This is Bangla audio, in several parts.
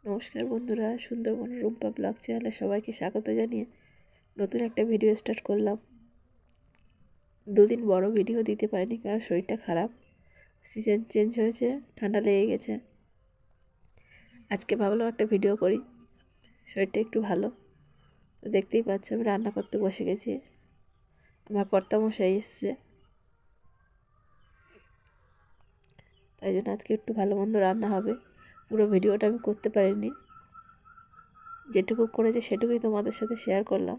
নমস্কার বন্ধুরা, সুন্দরবন রুম্পা ব্লগ চ্যানেলে সবাইকে স্বাগত জানিয়ে নতুন একটা ভিডিও স্টার্ট করলাম। দুদিন বড় ভিডিও দিতে পারিনি কারণ শরীরটা খারাপ, সিজন চেঞ্জ হয়েছে, ঠান্ডা লেগে গেছে। আজকে ভাবলাম একটা ভিডিও করি, শরীরটা একটু ভালো। তো দেখতেই পাচ্ছ আমি রান্না করতে বসে গেছি। আমার কর্তামশাই এসছে, তাই জন্য আজকে একটু ভালো মন্দ রান্না হবে। পুরো ভিডিওটা আমি করতে পারিনি, যেটুকু করেছি সেটুকুই তোমাদের সাথে শেয়ার করলাম।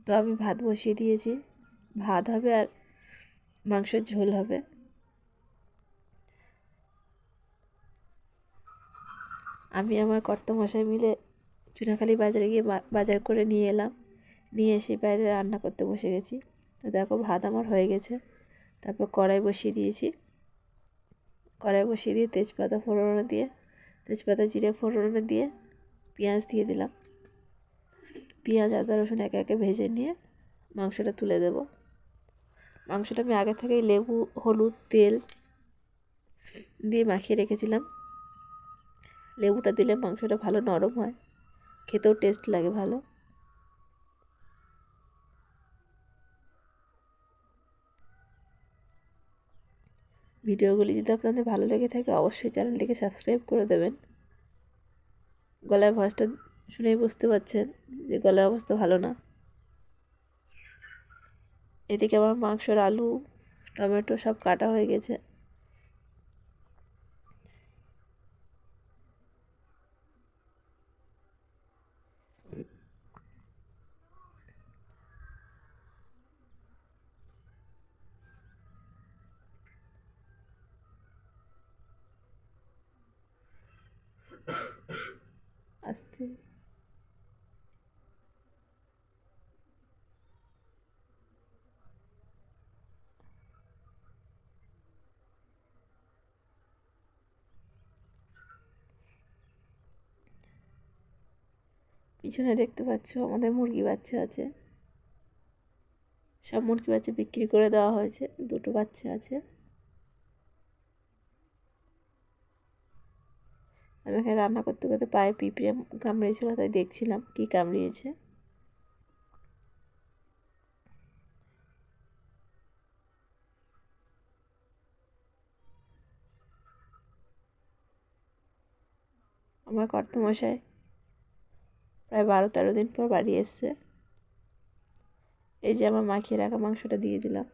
তো আমি ভাত বসিয়ে দিয়েছি, ভাত হবে আর মাংসের ঝোল হবে। আমি আমার কর্তামশাই মিলে চুনাখালি বাজারে গিয়ে বাজার করে নিয়ে এলাম, নিয়ে এসে বাইরে রান্না করতে বসে গেছি। তো দেখো ভাত আমার হয়ে গেছে। তারপর কড়াই বসিয়ে দিয়েছি, কড়াই বসিয়ে দিয়ে তেজপাতা ফোড়নে দিয়ে, তেজপাতা জিরে ফোড়নে দিয়ে পেঁয়াজ দিয়ে দিলাম। পেঁয়াজ আদা রসুন একে একে ভেজে নিয়ে মাংসটা তুলে দেব। মাংসটা আমি আগে থেকেই লেবু হলুদ তেল দিয়ে মাখিয়ে রেখেছিলাম। লেবুটা দিলে মাংসটা ভালো নরম হয়, খেতেও টেস্ট লাগে ভালো। ভিডিওগুলি যদি আপনাদের ভালো লেগে থাকে অবশ্যই চ্যানেলটিকে সাবস্ক্রাইব করে দেবেন। গলার ভয়েসটা শুনেই বুঝতে পারছেন যে গলার অবস্থা ভালো না। এদিকে আমার মাংসর আলু টমেটো সব কাটা হয়ে গেছে। আস্তে পিছনে দেখতে পাচ্ছ আমাদের মুরগি বাচ্চা আছে, সব মুরগি বাচ্চা বিক্রি করে দেওয়া হয়েছে, দুটো বাচ্চা আছে। আমি এখানে রান্না করতে করতে পায়ে পিঁপড়ে কামড়িয়েছিল, তাই দেখছিলাম কি কামড়িয়েছে। আমার কর্তামশাই প্রায় 12-13 দিন পর বাড়ি এসছে। এই যে আমার মাখিয়ে রাখা মাংসটা দিয়ে দিলাম।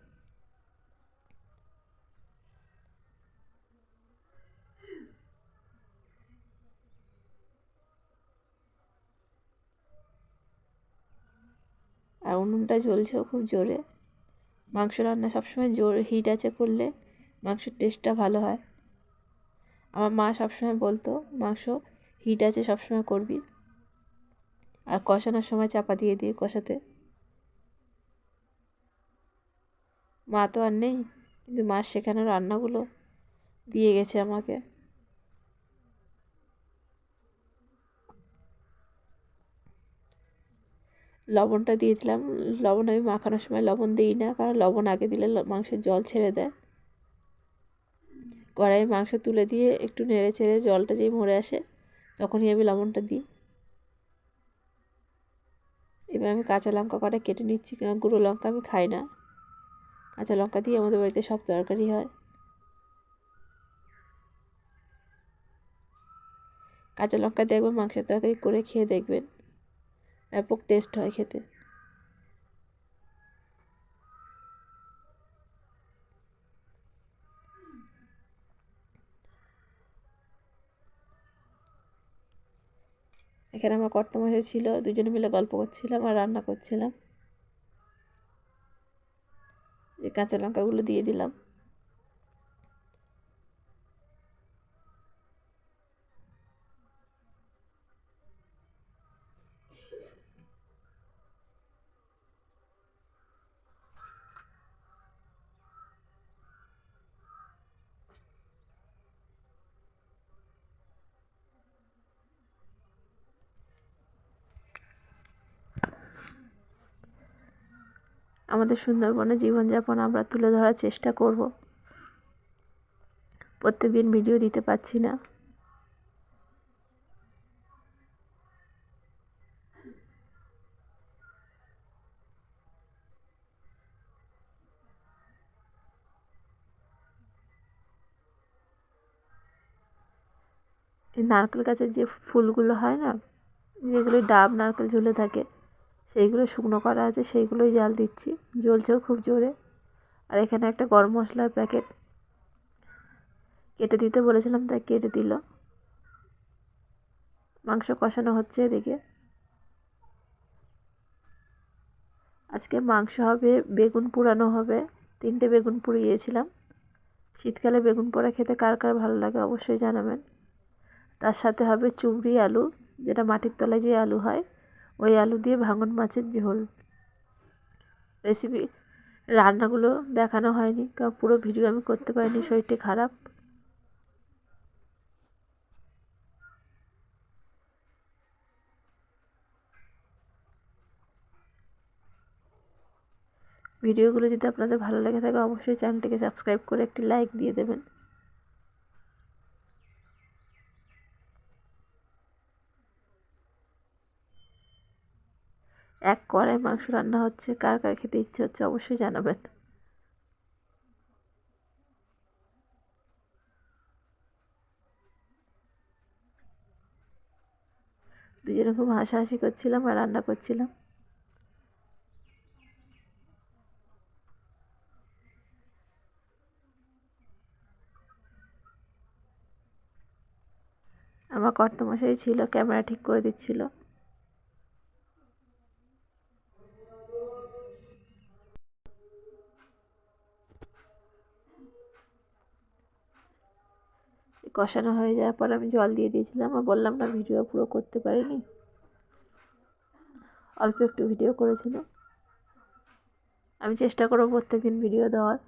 আর উনুনটা জ্বলছেও খুব জোরে। মাংস রান্না সবসময় জোর হিট আছে করলে মাংসের টেস্টটা ভালো হয়। আমার মা সবসময় বলতো মাংস হিট আছে সবসময় করবি, আর কষানোর সময় চাপা দিয়ে দিয়ে কষাতে। মা তো আর নেই, কিন্তু মার শেখানো রান্নাগুলো দিয়ে গেছে আমাকে। লবণটা দিয়ে দিলাম। লবণ আমি মাখানোর সময় লবণ দিই না, কারণ লবণ আগে দিলে মাংসের জল ছেড়ে দেয়। কড়াইয়ে মাংস তুলে দিয়ে একটু নেড়ে চেড়ে জলটা যেই মরে আসে তখনই আমি লবণটা দিই। এবার আমি কাঁচা লঙ্কা কটা কেটে নিচ্ছি, কারণ গুঁড়ো লঙ্কা আমি খাই না। কাঁচা লঙ্কা দিয়ে আমাদের বাড়িতে সব তরকারি হয়। কাঁচা লঙ্কা দিয়ে একবার মাংসের তরকারি করে খেয়ে দেখবেন, ব্যাপক টেস্ট হয় খেতে। এখানে আমার কর্তামশাই ছিল, দুজনে মিলে গল্প করছিলাম আর রান্না করছিলাম। এই কাঁচা লঙ্কাগুলো দিয়ে দিলাম। আমাদের সুন্দরবনের জীবনযাপন আমরা তুলে ধরার চেষ্টা করব। প্রত্যেক দিন ভিডিও দিতে পারছি না, এই নারকেল গাছের যে ফুলগুলো হয় না, যেগুলো ডাব নারকেল ঝুলে থাকে, সেইগুলো শুকনো করা আছে, সেইগুলোই জাল দিচ্ছি। জ্বলছেও খুব জোরে। আর এখানে একটা গরম মশলার প্যাকেট কেটে দিতে বলেছিলাম, তাই কেটে দিল। মাংস কষানো হচ্ছে এদিকে। আজকে মাংস হবে, বেগুন পোড়ানো হবে। 3টে বেগুন পুড়িয়েছিলাম। শীতকালে বেগুন পোড়া খেতে কার কার ভালো লাগে অবশ্যই জানাবেন। তার সাথে হবে চুবড়ি আলু, যেটা মাটির তলায় যে আলু হয়, ওই আলু দিয়ে ভাঙন মাছের ঝোল। রেসিপি রান্নাগুলো দেখানো হয়নি, কারণ পুরো ভিডিও আমি করতে পারিনি, শরীরটা খারাপ। ভিডিওগুলো যদি আপনাদের ভালো লেগে থাকে অবশ্যই চ্যানেলটিকে সাবস্ক্রাইব করে একটি লাইক দিয়ে দেবেন। এক কড়াই মাংস রান্না হচ্ছে, কার কার খেতে ইচ্ছে হচ্ছে অবশ্যই জানাবেন। দুজনে খুব হাসাহাসি করছিলাম আর রান্না করছিলাম। আমার কর্তামশাই ছিল, ক্যামেরা ঠিক করে দিচ্ছিল। কষানো হয়ে যাওয়ার পর আমি জল দিয়ে দিয়েছিলাম, আর বললাম না ভিডিও পুরো করতে পারিনি, অল্প একটু ভিডিও করেছিলাম। আমি চেষ্টা করবো প্রত্যেকদিন ভিডিও দেওয়ার।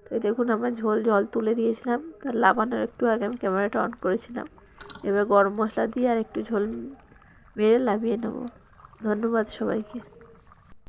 তো দেখুন আমার জল তুলে দিয়েছিলাম, তার লাবানোর একটু আগে আমি ক্যামেরাটা অন করেছিলাম। এবার গরম মশলা দিয়ে আর একটু ঝোল মেরে নামিয়ে নেব। ধন্যবাদ সবাইকে।